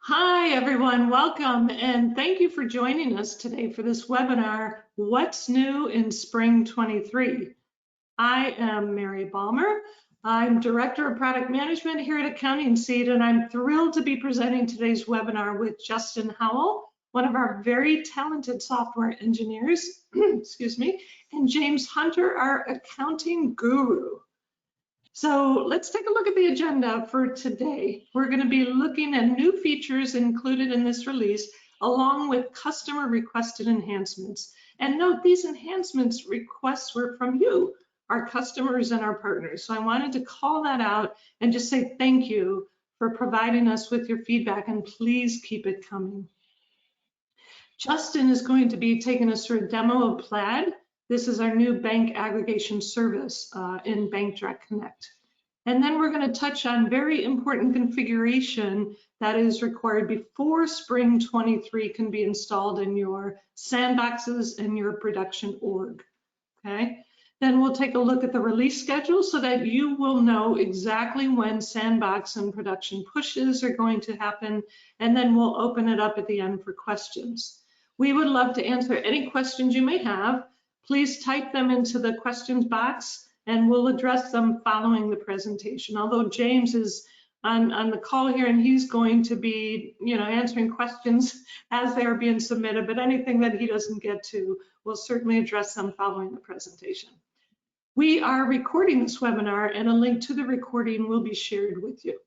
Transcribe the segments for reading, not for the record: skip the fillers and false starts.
Hi, everyone. Welcome, and thank you for joining us today for this webinar, What's New in Spring 23? I am Mary Balmer. I'm Director of Product Management here at Accounting Seed, and I'm thrilled to be presenting today's webinar with Justin Howell, one of our very talented software engineers, excuse me, and James Hunter, our accounting guru. So let's take a look at the agenda for today. We're going to be looking at new features included in this release, along with customer requested enhancements. And note, these enhancements requests were from you, our customers and our partners. So I wanted to call that out and just say thank you for providing us with your feedback, and please keep it coming. Justin is going to be taking us through a demo of Plaid. This is our new bank aggregation service in Bank Direct Connect. And then we're going to touch on very important configuration that is required before Spring 23 can be installed in your sandboxes and your production org. Okay. Then we'll take a look at the release schedule so that you will know exactly when sandbox and production pushes are going to happen. And then we'll open it up at the end for questions. We would love to answer any questions you may have. Please type them into the questions box and we'll address them following the presentation. Although James is on the call here and he's going to be, answering questions as they are being submitted, but anything that he doesn't get to, we'll certainly address them following the presentation. We are recording this webinar and a link to the recording will be shared with you.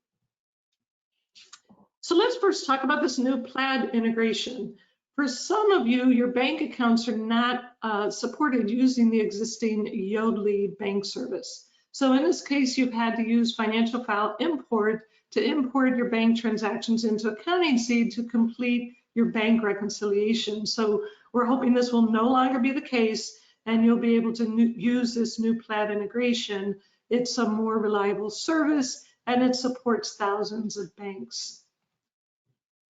So let's first talk about this new Plaid integration. For some of you, your bank accounts are not supported using the existing Yodlee bank service. So in this case, you've had to use financial file import to import your bank transactions into Accounting Seed to complete your bank reconciliation. So we're hoping this will no longer be the case and you'll be able to use this new Plaid integration. It's a more reliable service and it supports thousands of banks.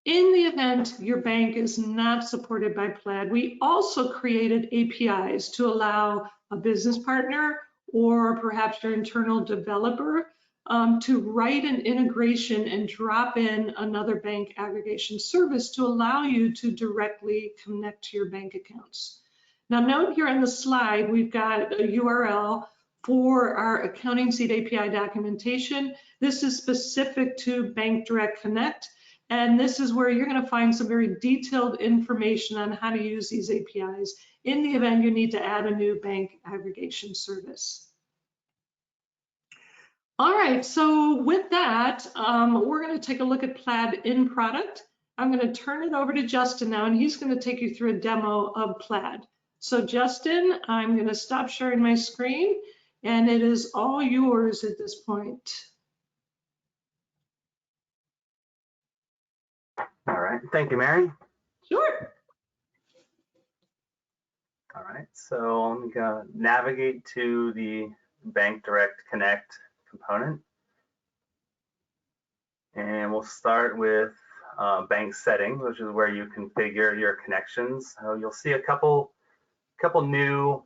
In the event your bank is not supported by Plaid, we also created APIs to allow a business partner or perhaps your internal developer to write an integration and drop in another bank aggregation service to allow you to directly connect to your bank accounts. Now note here on the slide, we've got a URL for our Accounting Seed API documentation. This is specific to Bank Direct Connect. And this is where you're going to find some very detailed information on how to use these APIs in the event you need to add a new bank aggregation service. All right, so with that, we're going to take a look at Plaid in product. I'm going to turn it over to Justin now, and he's going to take you through a demo of Plaid. So Justin, I'm going to stop sharing my screen, and it is all yours at this point. All right, thank you, Mary. Sure. All right, so I'm gonna navigate to the Bank Direct Connect component. And we'll start with bank settings, which is where you configure your connections. You'll see a couple new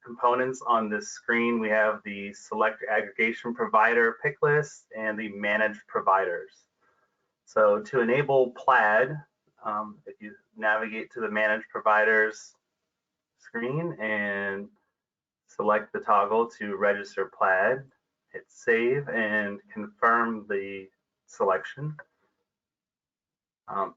components on this screen. We have the select aggregation provider pick list and the managed providers. So to enable Plaid, if you navigate to the Manage Providers screen and select the toggle to register Plaid, hit Save and confirm the selection.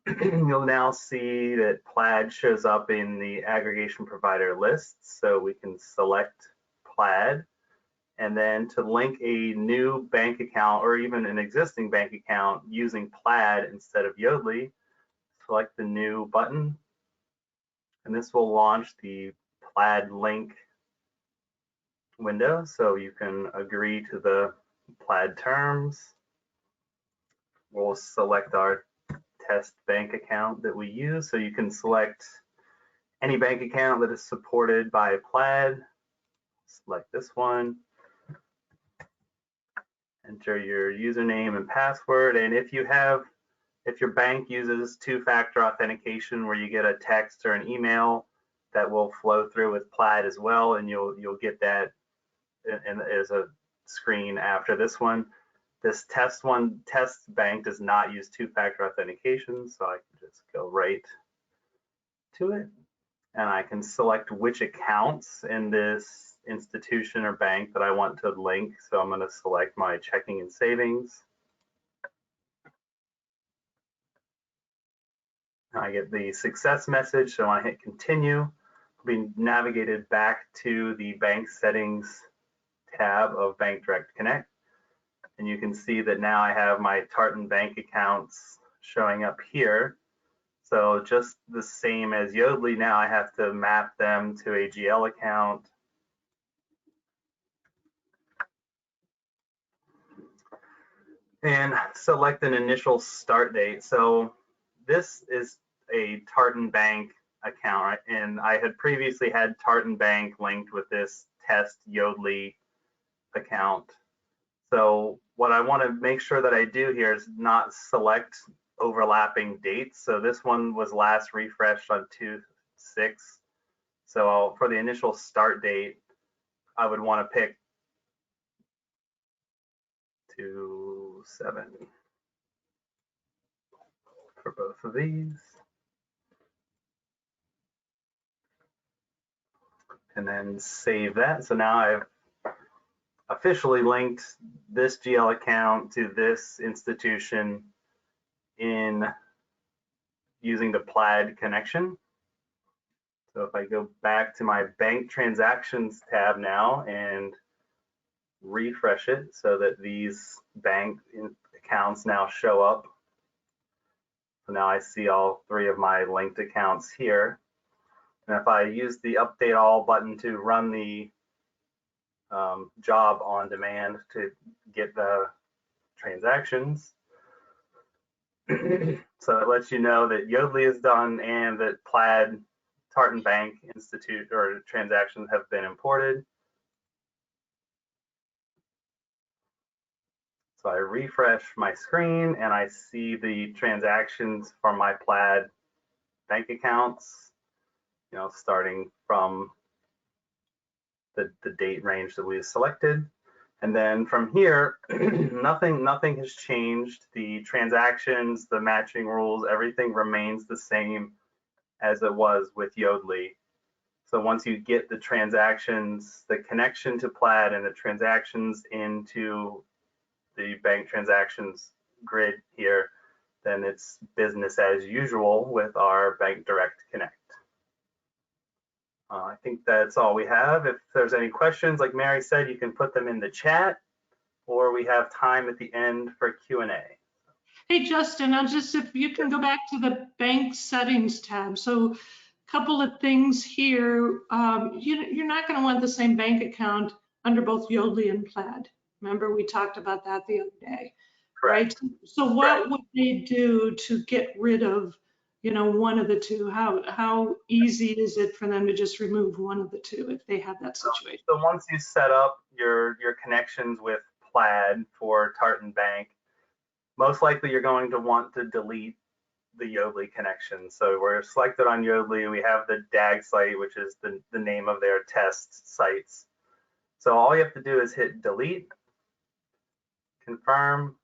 You'll now see that Plaid shows up in the aggregation provider list, so we can select Plaid. And then to link a new bank account or even an existing bank account using Plaid instead of Yodlee, select the new button. And this will launch the Plaid link window. So you can agree to the Plaid terms. We'll select our test bank account that we use. So you can select any bank account that is supported by Plaid. Select this one. Enter your username and password, and if your bank uses two-factor authentication where you get a text or an email, that will flow through with Plaid as well, and you'll get that as a screen after this one. This test bank does not use two-factor authentication, so I can just go right to it. And I can select which accounts in this institution or bank that I want to link. So I'm going to select my checking and savings. I get the success message, so I hit continue. I'll be navigated back to the bank settings tab of Bank Direct Connect. And you can see that now I have my Tartan bank accounts showing up here. So just the same as Yodlee, now I have to map them to a GL account. And select an initial start date. So this is a Tartan Bank account, right? And I had previously had Tartan Bank linked with this test Yodlee account. So what I want to make sure that I do here is not select overlapping dates. So this one was last refreshed on 2/6. So for the initial start date, I would want to pick 2/7 for both of these. And then save that. So now I've officially linked this GL account to this institution in using the Plaid connection. So if I go back to my bank transactions tab now and refresh it so that these bank accounts now show up. So now I see all three of my linked accounts here. And if I use the update all button to run the job on demand to get the transactions, so it lets you know that Yodlee is done and that Plaid Tartan Bank Institute or transactions have been imported. So I refresh my screen and I see the transactions from my Plaid bank accounts, starting from the date range that we selected. And then from here, nothing has changed. The transactions, the matching rules, everything remains the same as it was with Yodlee. So once you get the transactions, the connection to Plaid and the transactions into the bank transactions grid here, then it's business as usual with our Bank Direct Connect. I think that's all we have. If there's any questions, like Mary said, you can put them in the chat, or we have time at the end for Q&A. Hey, Justin, if you can go back to the bank settings tab. So a couple of things here. You're not going to want the same bank account under both Yodlee and Plaid. Remember, we talked about that the other day. Correct. Right? So what would they do to get rid of, one of the two? How easy is it for them to just remove one of the two if they have that situation? So once you set up your connections with Plaid for Tartan Bank, most likely you're going to want to delete the Yodlee connection. So we're selected on Yodlee. We have the DAG site, which is the name of their test sites. So all you have to do is hit delete, confirm,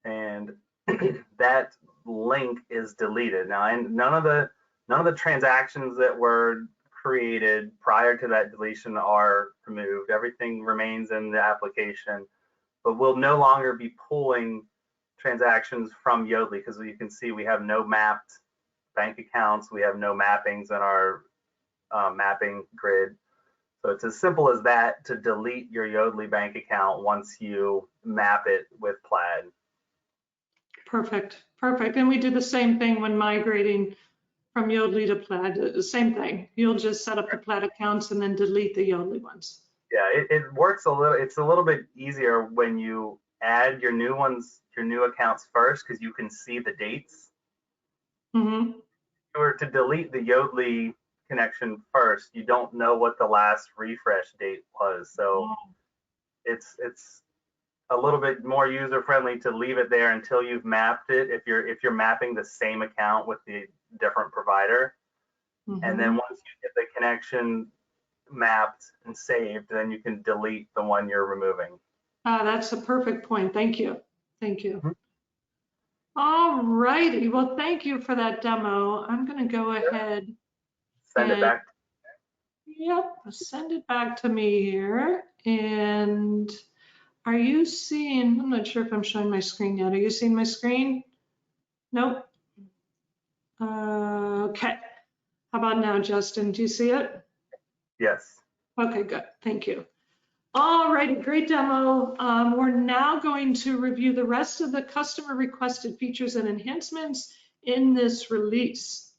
and that link is deleted. Now, and none of the transactions that were created prior to that deletion are removed. Everything remains in the application, but we'll no longer be pulling transactions from Yodlee because you can see we have no mapped bank accounts. We have no mappings in our mapping grid. So it's as simple as that to delete your Yodlee bank account once you map it with Plaid. Perfect. And we did the same thing when migrating from Yodlee to Plaid. The same thing. You'll just set up the Plaid accounts and then delete the Yodlee ones. Yeah, it works a little. It's a little bit easier when you add your new ones, your new accounts first, because you can see the dates. Mm-hmm. If you were to delete the Yodlee connection first, you don't know what the last refresh date was. So it's a little bit more user friendly to leave it there until you've mapped it. If you're mapping the same account with the different provider, and then once you get the connection mapped and saved, then you can delete the one you're removing. That's a perfect point. Thank you. Thank you. Mhm. All righty. Well, thank you for that demo. I'm going to go ahead Send it and, back. yep, send it back to me here. And are you seeing, I'm not sure if I'm showing my screen yet. Are you seeing my screen? Nope. Okay. How about now, Justin? Do you see it? Yes. Okay, good. Thank you. All righty, great demo. We're now going to review the rest of the customer requested features and enhancements in this release.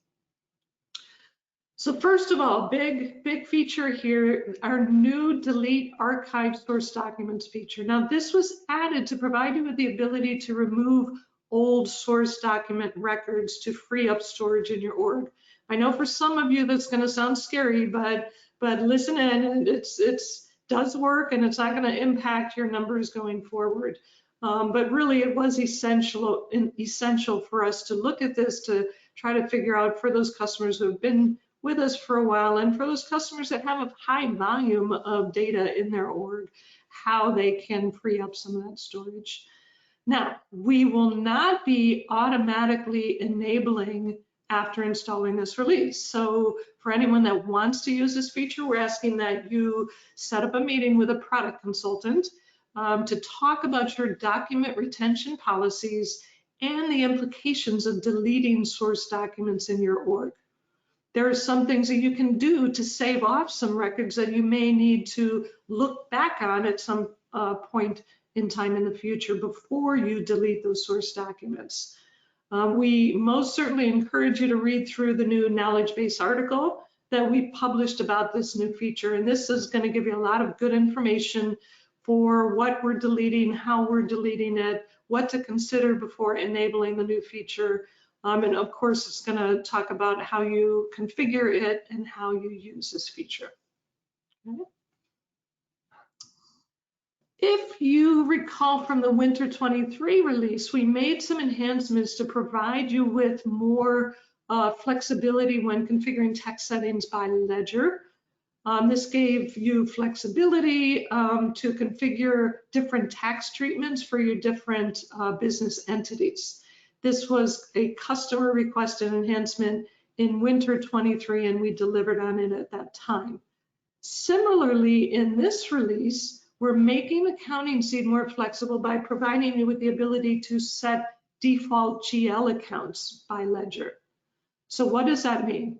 So first of all, big feature here, our new delete archive source documents feature. Now this was added to provide you with the ability to remove old source document records to free up storage in your org. I know for some of you that's going to sound scary, but listen in, it's does work and it's not going to impact your numbers going forward. But really it was essential for us to look at this to try to figure out for those customers who have been with us for a while, and for those customers that have a high volume of data in their org, how they can free up some of that storage. Now, we will not be automatically enabling after installing this release. So for anyone that wants to use this feature, we're asking that you set up a meeting with a product consultant to talk about your document retention policies and the implications of deleting source documents in your org. There are some things that you can do to save off some records that you may need to look back on at some point in time in the future before you delete those source documents. We most certainly encourage you to read through the new knowledge base article that we published about this new feature. And this is going to give you a lot of good information for what we're deleting, how we're deleting it, what to consider before enabling the new feature. And of course, it's going to talk about how you configure it and how you use this feature. Okay. If you recall from the Winter 23 release, we made some enhancements to provide you with more flexibility when configuring text settings by ledger. This gave you flexibility to configure different tax treatments for your different business entities. This was a customer requested enhancement in Winter 23, and we delivered on it at that time. Similarly, in this release, we're making Accounting Seed more flexible by providing you with the ability to set default GL accounts by ledger. So what does that mean?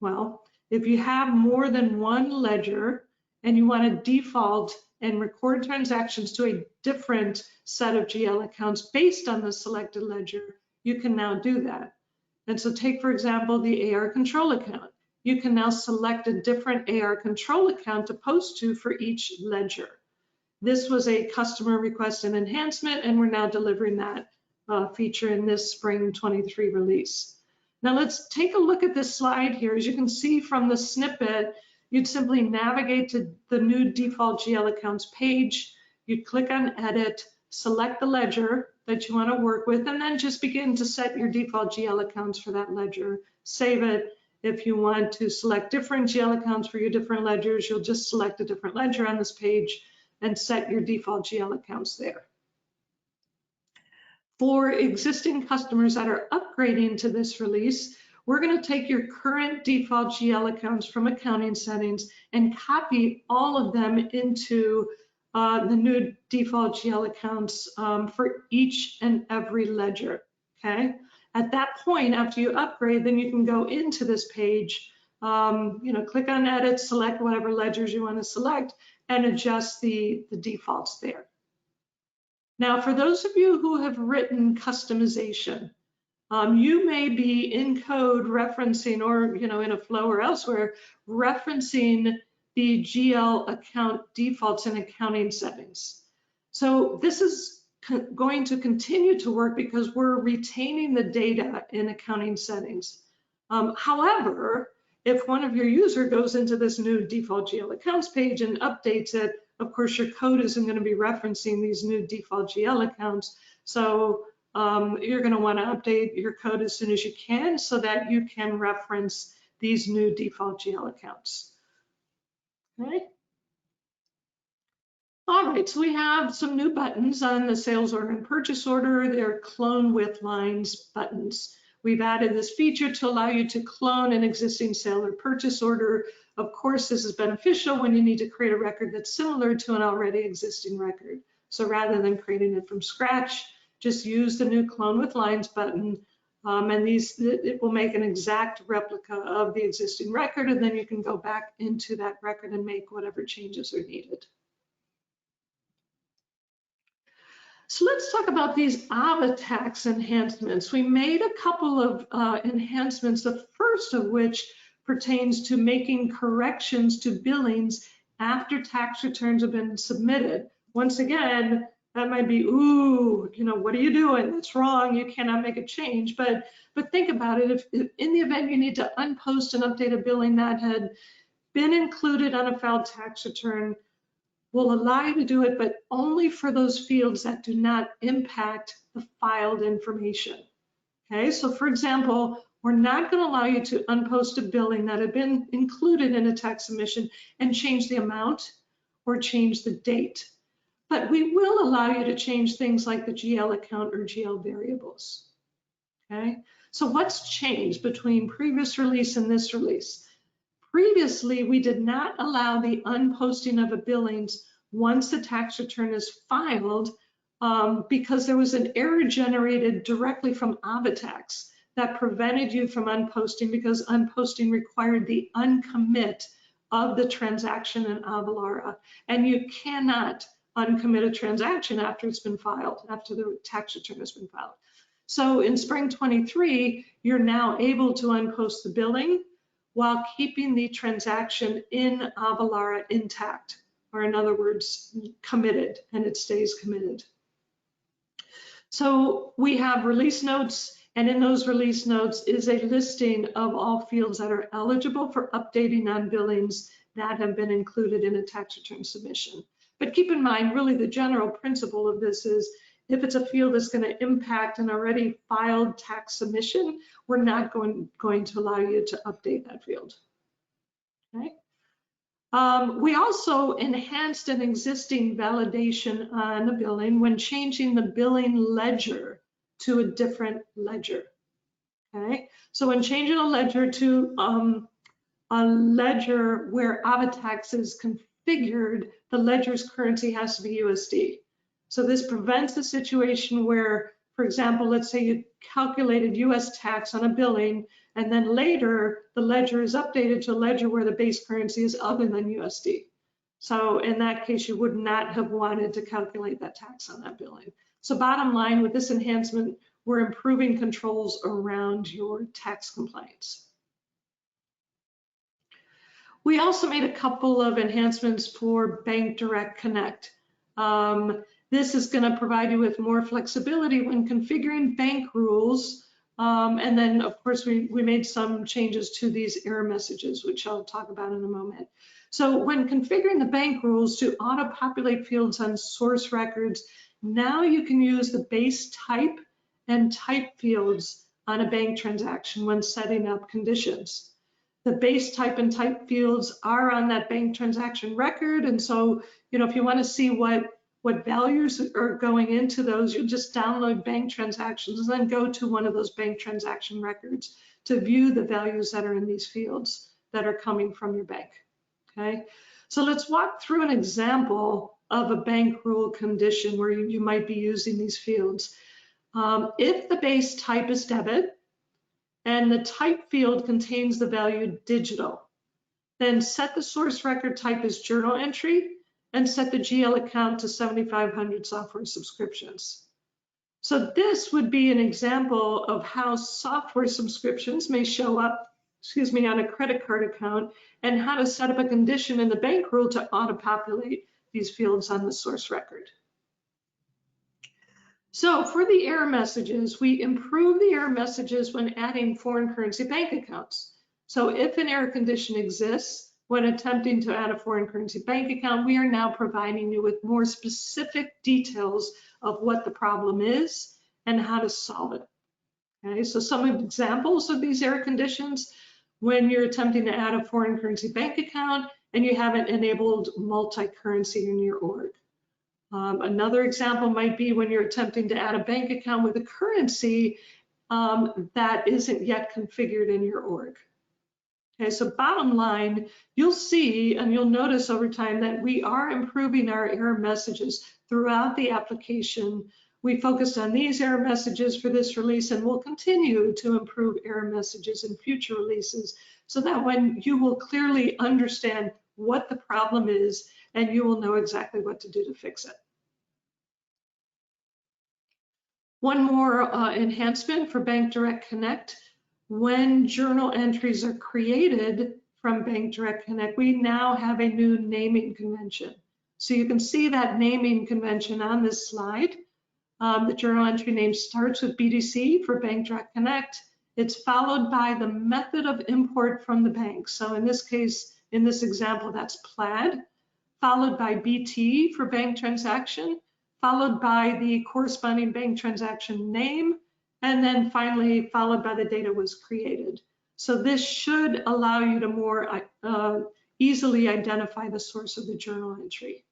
Well, if you have more than one ledger and you want to default and record transactions to a different set of GL accounts based on the selected ledger, you can now do that. And so take, for example, the AR control account. You can now select a different AR control account to post to for each ledger. This was a customer requested enhancement, and we're now delivering that feature in this spring 23 release. Now let's take a look at this slide here. As you can see from the snippet, you'd simply navigate to the new default GL accounts page. You'd click on edit, select the ledger that you want to work with, and then just begin to set your default GL accounts for that ledger. Save it. If you want to select different GL accounts for your different ledgers, you'll just select a different ledger on this page and set your default GL accounts there. For existing customers that are upgrading to this release, we're going to take your current default GL accounts from accounting settings and copy all of them into the new default GL accounts for each and every ledger, okay? At that point, after you upgrade, then you can go into this page, click on edit, select whatever ledgers you want to select, and adjust the defaults there. Now, for those of you who have written customization, you may be in code referencing, or in a flow or elsewhere, referencing the GL account defaults in accounting settings. So this is going to continue to work because we're retaining the data in accounting settings. However, if one of your users goes into this new default GL accounts page and updates it, of course, your code isn't going to be referencing these new default GL accounts. So you're going to want to update your code as soon as you can so that you can reference these new default GL accounts. Okay. All right, so we have some new buttons on the sales order and purchase order. They're clone with lines buttons. We've added this feature to allow you to clone an existing sale or purchase order. Of course, this is beneficial when you need to create a record that's similar to an already existing record. So rather than creating it from scratch, just use the new clone with lines button, and it will make an exact replica of the existing record, and then you can go back into that record and make whatever changes are needed. So let's talk about these AVA tax enhancements. We made a couple of enhancements, the first of which pertains to making corrections to billings after tax returns have been submitted. Once again, that might be, ooh, what are you doing? That's wrong. You cannot make a change. But think about it. If in the event you need to unpost and update a billing that had been included on a filed tax return, will allow you to do it, but only for those fields that do not impact the filed information. Okay, so for example, we're not going to allow you to unpost a billing that had been included in a tax submission and change the amount or change the date. But we will allow you to change things like the GL account or GL variables. Okay, so what's changed between previous release and this release? Previously, we did not allow the unposting of a billings once the tax return is filed because there was an error generated directly from AvaTax that prevented you from unposting because unposting required the uncommit of the transaction in Avalara. And you cannot uncommit a transaction after it's been filed, after the tax return has been filed. So in spring 23, you're now able to unpost the billing while keeping the transaction in Avalara intact, or in other words, committed, and it stays committed. So we have release notes, and in those release notes is a listing of all fields that are eligible for updating on billings that have been included in a tax return submission. But keep in mind, really the general principle of this is if it's a field that's going to impact an already filed tax submission, we're not going to allow you to update that field. Okay. We also enhanced an existing validation on the billing when changing the billing ledger to a different ledger. Okay, so when changing a ledger to a ledger where AvaTax is configured, the ledger's currency has to be USD. So this prevents the situation where, for example, let's say you calculated US tax on a billing, and then later the ledger is updated to a ledger where the base currency is other than USD. So in that case, you would not have wanted to calculate that tax on that billing. So bottom line, with this enhancement, we're improving controls around your tax compliance. We also made a couple of enhancements for Bank Direct Connect. This is going to provide you with more flexibility when configuring bank rules. And then, of course, we made some changes to these error messages, which I'll talk about in a moment. So when configuring the bank rules to auto-populate fields on source records, now you can use the base type and type fields on a bank transaction when setting up conditions. The base type and type fields are on that bank transaction record. And so, if you want to see what values are going into those, you'll just download bank transactions and then go to one of those bank transaction records to view the values that are in these fields that are coming from your bank. Okay, so let's walk through an example of a bank rule condition where you might be using these fields. If the base type is debit and the type field contains the value digital, then set the source record type as journal entry and set the GL account to 7,500 software subscriptions. So this would be an example of how software subscriptions may show up, on a credit card account, and how to set up a condition in the bank rule to auto-populate these fields on the source record. So for the error messages, we improve the error messages when adding foreign currency bank accounts. So if an error condition exists when attempting to add a foreign currency bank account, we are now providing you with more specific details of what the problem is and how to solve it. Okay, so some examples of these error conditions: when you're attempting to add a foreign currency bank account and you haven't enabled multi-currency in your org. Another example might be when you're attempting to add a bank account with a currency that isn't yet configured in your org. Okay, so bottom line, you'll see and you'll notice over time that we are improving our error messages throughout the application. We focused on these error messages for this release, and we'll continue to improve error messages in future releases so that when you will clearly understand what the problem is and you will know exactly what to do to fix it. One more enhancement for Bank Direct Connect. When journal entries are created from Bank Direct Connect, we now have a new naming convention. So you can see that naming convention on this slide. The journal entry name starts with BDC for Bank Direct Connect. It's followed by the method of import from the bank. So in this case, in this example, that's Plaid, followed by BT for bank transaction, followed by the corresponding bank transaction name, and then finally followed by the data was created. So this should allow you to more easily identify the source of the journal entry.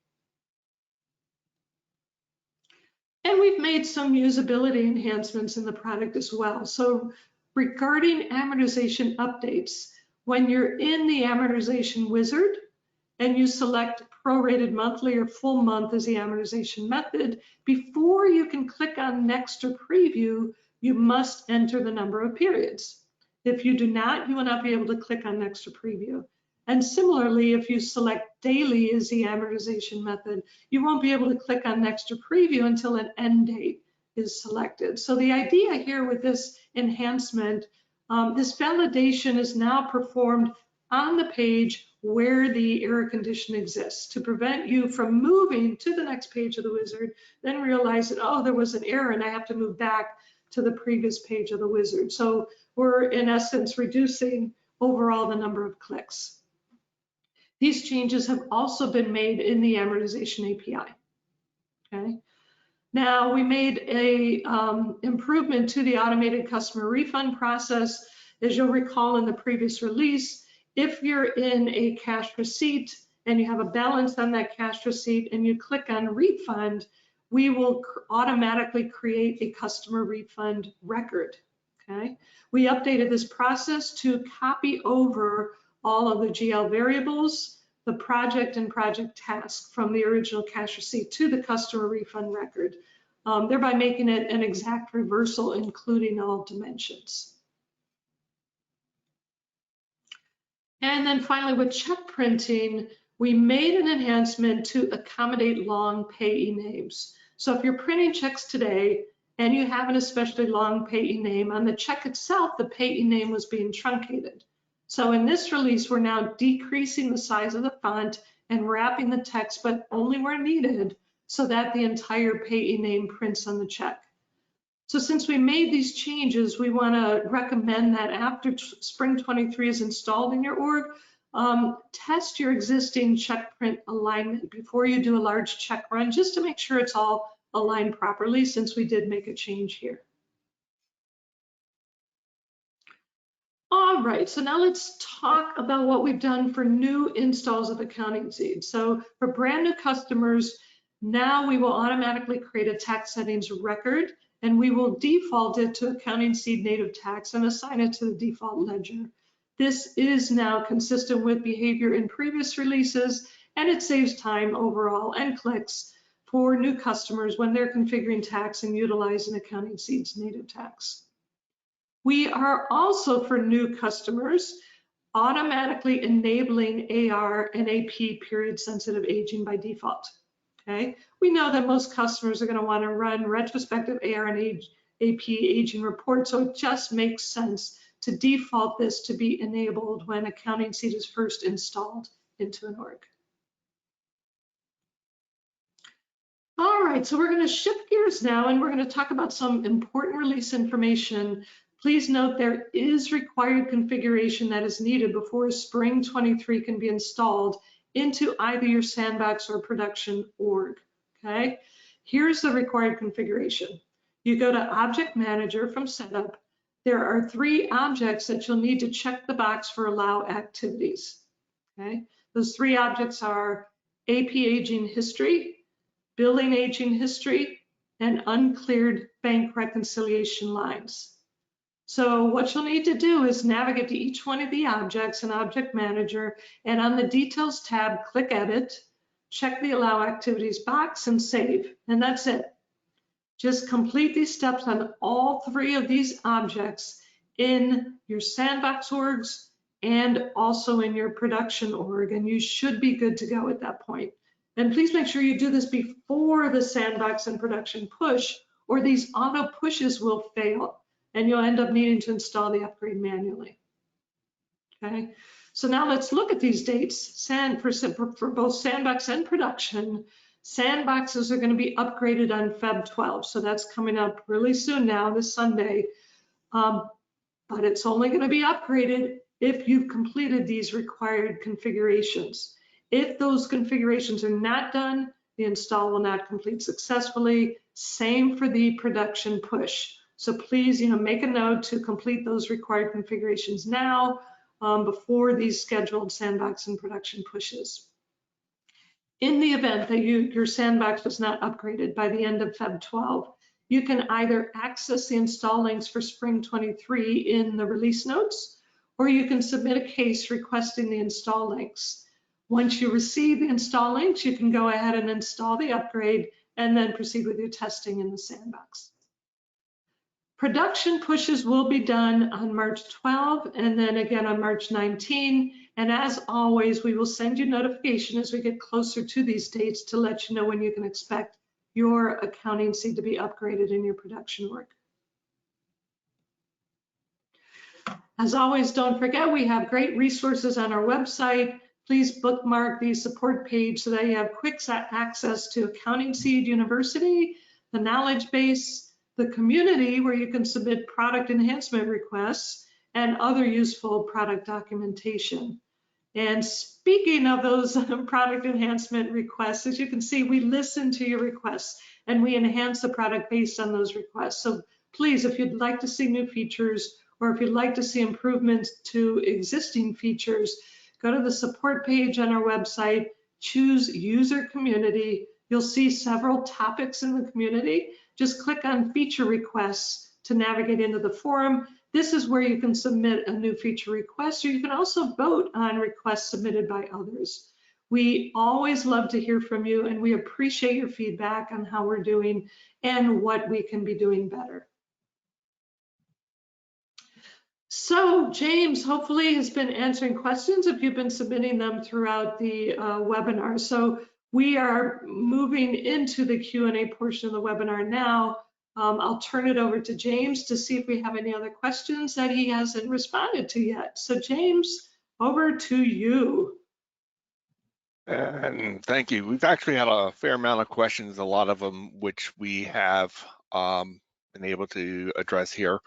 And we've made some usability enhancements in the product as well. So regarding amortization updates, when you're in the amortization wizard and you select prorated monthly or full month as the amortization method, before you can click on next or preview, you must enter the number of periods. If you do not, you will not be able to click on next or preview. And similarly, if you select daily as the amortization method, you won't be able to click on next or preview until an end date is selected. So the idea here with this enhancement, this validation is now performed on the page where the error condition exists to prevent you from moving to the next page of the wizard, then realize that, oh, there was an error and I have to move back to the previous page of the wizard. So we're in essence reducing overall the number of clicks. These changes have also been made in the amortization API. Okay. Now we made a improvement to the automated customer refund process. As you'll recall in the previous release, if you're in a cash receipt and you have a balance on that cash receipt and you click on refund, we will automatically create a customer refund record. Okay. We updated this process to copy over all of the GL variables, the project and project task from the original cash receipt to the customer refund record, thereby making it an exact reversal, including all dimensions. And then finally, with check printing, we made an enhancement to accommodate long payee names. So if you're printing checks today and you have an especially long payee name, on the check itself, the payee name was being truncated. So in this release, we're now decreasing the size of the font and wrapping the text, but only where needed, so that the entire payee name prints on the check. So since we made these changes, we want to recommend that after Spring 23 is installed in your org, test your existing check print alignment before you do a large check run, just to make sure it's all aligned properly, since we did make a change here. All right, so now let's talk about what we've done for new installs of Accounting Seed. So for brand new customers, now we will automatically create a tax settings record, and we will default it to Accounting Seed native tax and assign it to the default ledger. This is now consistent with behavior in previous releases, and it saves time overall and clicks for new customers when they're configuring tax and utilizing Accounting Seed's native tax. We are also, for new customers, automatically enabling AR and AP period sensitive aging by default. Okay, we know that most customers are going to want to run retrospective AR and AP aging reports, so it just makes sense to default this to be enabled when Accounting Seed is first installed into an org. All right, so we're going to shift gears now, and we're going to talk about some important release information. Please note there is required configuration that is needed before Spring 23 can be installed into either your sandbox or production org, okay? Here's the required configuration. You go to Object Manager from Setup. There are 3 objects that you'll need to check the box for Allow Activities, okay? Those 3 objects are AP Aging History, billing aging history, and uncleared bank reconciliation lines. So what you'll need to do is navigate to each one of the objects in Object Manager, and on the Details tab, click Edit, check the Allow Activities box, and save, and that's it. Just complete these steps on all three of these objects in your sandbox orgs and also in your production org, and you should be good to go at that point. And please make sure you do this before the sandbox and production push, or these auto pushes will fail and you'll end up needing to install the upgrade manually. Okay, so now let's look at these dates. For both sandbox and production, sandboxes are going to be upgraded on Feb 12, so that's coming up really soon now, this Sunday. But it's only going to be upgraded if you've completed these required configurations. If those configurations are not done, the install will not complete successfully. Same for the production push. So please, make a note to complete those required configurations now before these scheduled sandbox and production pushes. In the event that your sandbox was not upgraded by the end of Feb 12, you can either access the install links for Spring 23 in the release notes, or you can submit a case requesting the install links. Once you receive the install links, you can go ahead and install the upgrade and then proceed with your testing in the sandbox. Production pushes will be done on March 12 and then again on March 19. And as always, we will send you notification as we get closer to these dates to let you know when you can expect your accounting seed to be upgraded in your production work. As always, don't forget, we have great resources on our website. Please bookmark the support page so that you have quick access to Accounting Seed University, the knowledge base, the community where you can submit product enhancement requests, and other useful product documentation. And speaking of those product enhancement requests, as you can see, we listen to your requests and we enhance the product based on those requests. So please, if you'd like to see new features or if you'd like to see improvements to existing features, go to the support page on our website, choose User Community. You'll see several topics in the community. Just click on Feature Requests to navigate into the forum. This is where you can submit a new feature request, or you can also vote on requests submitted by others. We always love to hear from you, and we appreciate your feedback on how we're doing and what we can be doing better. So James hopefully has been answering questions if you've been submitting them throughout the webinar. So we are moving into the Q&A portion of the webinar now. I'll turn it over to James to see if we have any other questions that he hasn't responded to yet. So James, over to you. And thank you. We've actually had a fair amount of questions, a lot of them which we have been able to address here.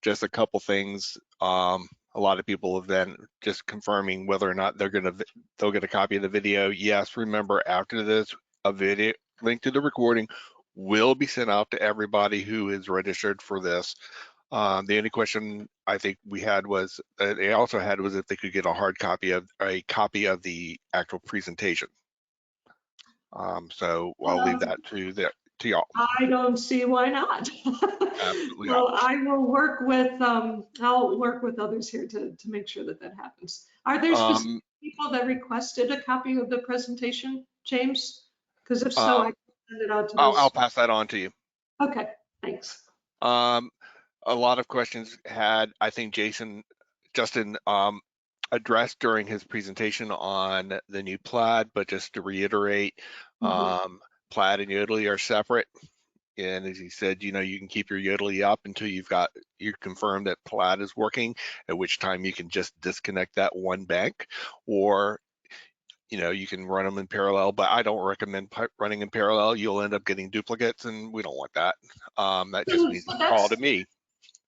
Just a couple things. A lot of people have been just confirming whether or not they'll get a copy of the video. Yes, remember after this, a video link to the recording will be sent out to everybody who is registered for this. The only question I think we had was they also had was if they could get a hard copy of the actual presentation. So I'll leave that to y'all. I don't see why not. Absolutely. So I will work with I'll work with others here to make sure that that happens. Are there specific people that requested a copy of the presentation, James? Because if so, I can send it out to those. I'll pass that on to you. Okay, thanks. A lot of questions had, I think Justin addressed during his presentation on the new Plaid, but just to reiterate, Plaid and Yodlee are separate. And as he said, you can keep your Yodlee up until you confirm that Plaid is working, at which time you can just disconnect that one bank, or you can run them in parallel, but I don't recommend running in parallel. You'll end up getting duplicates, and we don't want that. That just means to call to me.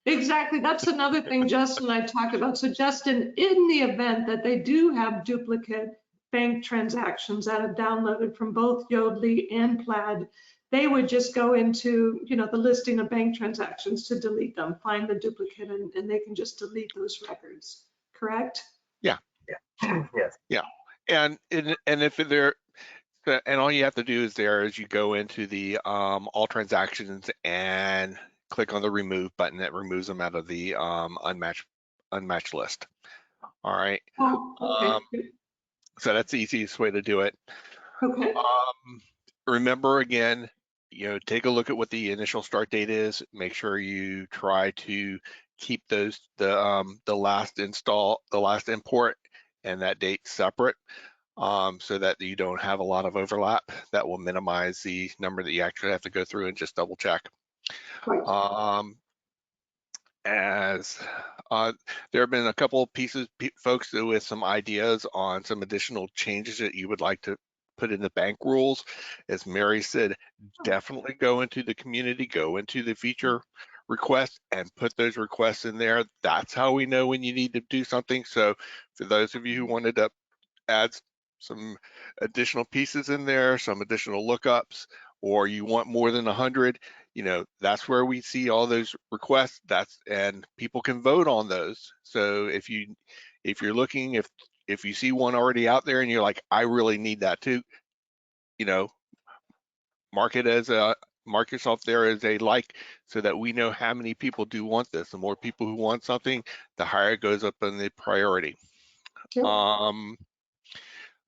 Exactly, that's another thing Justin and I talked about. So Justin, in the event that they do have duplicate bank transactions that have downloaded from both Yodlee and Plaid, they would just go into the listing of bank transactions to delete them, find the duplicate, and they can just delete those records, correct? Yeah. Yes. Yeah. And if they're, So, and all you have to do is you go into the all transactions and click on the remove button. That removes them out of the unmatched list. All right. Oh, okay. Good. So that's the easiest way to do it. Okay. Remember again, take a look at what the initial start date is. Make sure you try to keep the last import and that date separate, so that you don't have a lot of overlap. That will minimize the number that you actually have to go through and just double check. Right. As there have been a couple of folks with some ideas on some additional changes that you would like to put in the bank rules. As Mary said, definitely go into the community, go into the feature request and put those requests in there. That's how we know when you need to do something. So for those of you who wanted to add some additional pieces in there, some additional lookups, or you want more than 100, that's where we see all those requests. And people can vote on those. So if you're looking, if you see one already out there and you're like, I really need that too, mark yourself there as a like, so that we know how many people do want this. The more people who want something, the higher it goes up in the priority. Yep.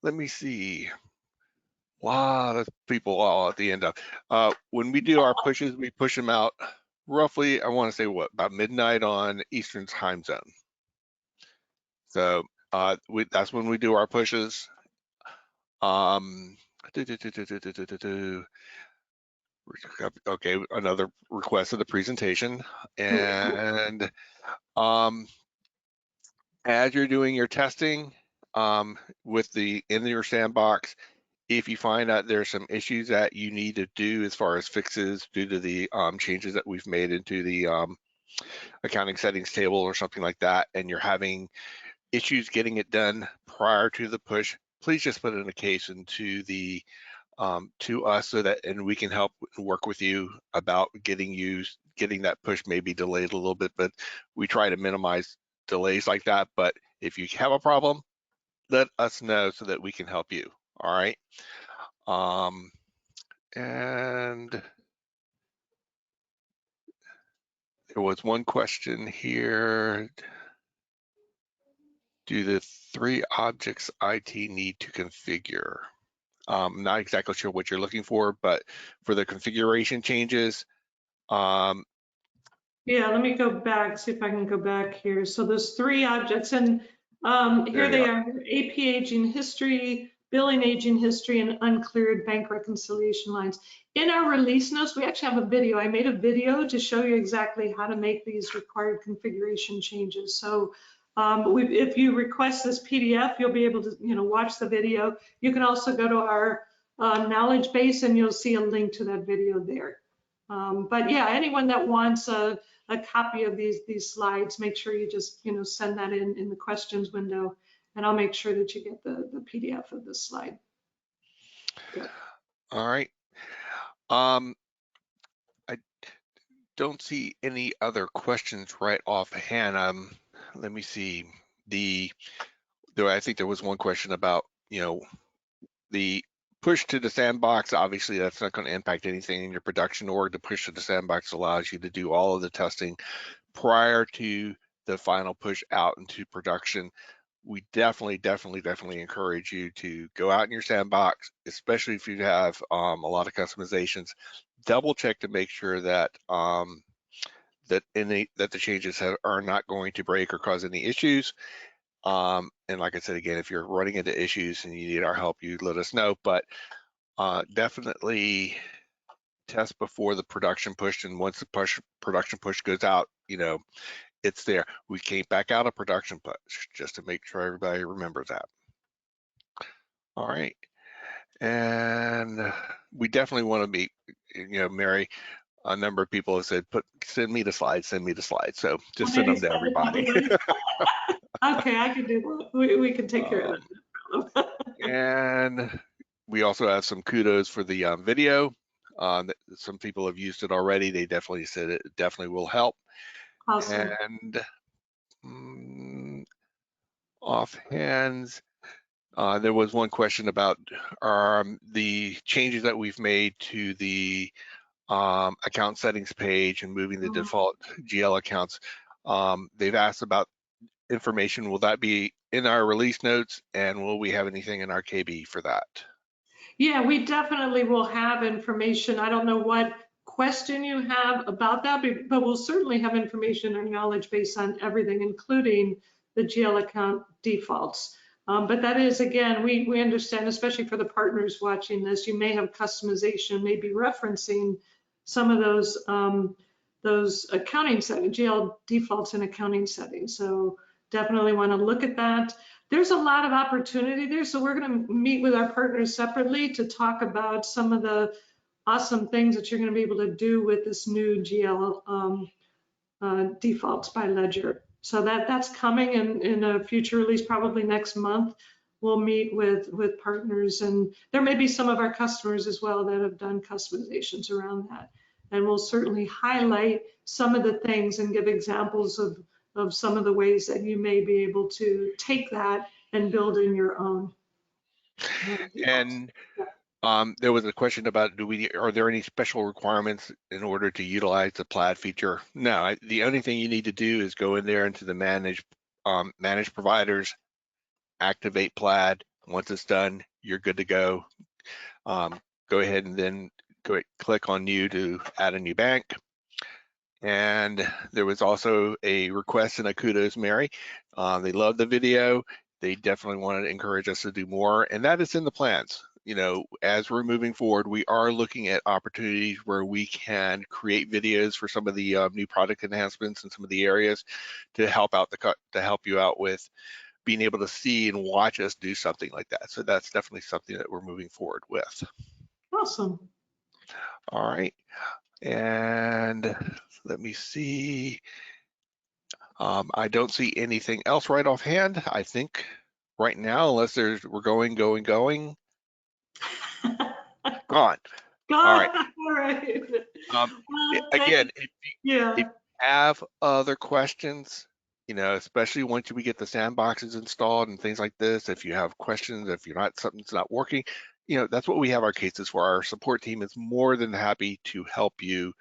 Let me see. Lot of people all at the end of when we do our pushes, we push them out roughly, I want to say about midnight on Eastern time zone. So that's when we do our pushes. Okay, another request of the presentation. And as you're doing your testing with in your sandbox, if you find that there's some issues that you need to do as far as fixes due to the changes that we've made into the accounting settings table or something like that, and you're having issues getting it done prior to the push, please just put in a case into the to us, so that and we can help work with you about getting that push maybe delayed a little bit. But we try to minimize delays like that. But if you have a problem, let us know so that we can help you. All right. And there was one question here. Do the 3 objects IT need to configure? I'm not exactly sure what you're looking for, but for the configuration changes, Yeah, let me go back, see if I can go back here. So there's 3 objects, and here they are: AP aging history, billing aging history, and uncleared bank reconciliation lines. In our release notes, we actually have a video. I made a video to show you exactly how to make these required configuration changes. So if you request this PDF, you'll be able to watch the video. You can also go to our knowledge base and you'll see a link to that video there. But yeah, anyone that wants a copy of these slides, make sure you just send that in the questions window, and I'll make sure that you get the PDF of this slide. Good. All right. I don't see any other questions right offhand. Let me see. I think there was one question about the push to the sandbox. Obviously, that's not going to impact anything in your production org. The push to the sandbox allows you to do all of the testing prior to the final push out into production. We definitely encourage you to go out in your sandbox, especially if you have a lot of customizations. Double check to make sure that that the changes are not going to break or cause any issues. And like I said, again, if you're running into issues and you need our help, you let us know. But definitely test before the production push, and once the production push goes out, it's there. We came back out of production push, just to make sure everybody remembers that. All right. And we definitely want to meet, Mary, a number of people have said, send me the slides. So just send them to everybody. Okay, I can do that. We can take care of that. And we also have some kudos for the video. Some people have used it already. They definitely said it definitely will help. Awesome. And offhand, There was one question about the changes that we've made to the account settings page and moving the default GL accounts. They've asked about information. Will that be in our release notes, and will we have anything in our KB for that? Yeah, we definitely will have information. I don't know what question you have about that, but we'll certainly have information and knowledge base on everything, including the GL account defaults. But that is, again, we understand, especially for the partners watching this, you may have customization, maybe referencing some of those accounting settings, GL defaults in accounting settings. So definitely want to look at that. There's a lot of opportunity there, so we're going to meet with our partners separately to talk about some of the awesome things that you're going to be able to do with this new GL defaults by Ledger. So that's coming in a future release, probably next month. We'll meet with partners, and there may be some of our customers as well that have done customizations around that. And we'll certainly highlight some of the things and give examples of some of the ways that you may be able to take that and build in your own. And there was a question about, are there any special requirements in order to utilize the Plaid feature? No, the only thing you need to do is go in there into the manage providers, activate Plaid. Once it's done, you're good to go. Go ahead and then click on new to add a new bank. And there was also a request and a kudos, Mary. They loved the video. They definitely wanted to encourage us to do more, and that is in the plans. You know, as we're moving forward, we are looking at opportunities where we can create videos for some of the new product enhancements in some of the areas to help you out with being able to see and watch us do something like that. So that's definitely something that we're moving forward with. Awesome. All right. And let me see. I don't see anything else right offhand. I think right now, unless we're going. Gone. All right. All right. Again, if yeah. you have other questions, you know, especially once we get the sandboxes installed and things like this, if you have questions, if something's not working, you know, that's what we have our cases for. Our support team is more than happy to help you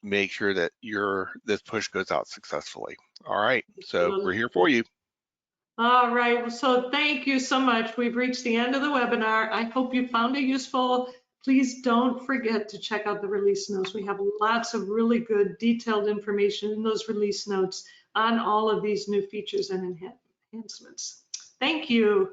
make sure that this push goes out successfully. All right, so we're here for you. All right, well, so thank you so much. We've reached the end of the webinar. I hope you found it useful. Please don't forget to check out the release notes. We have lots of really good detailed information in those release notes on all of these new features and enhancements. Thank you.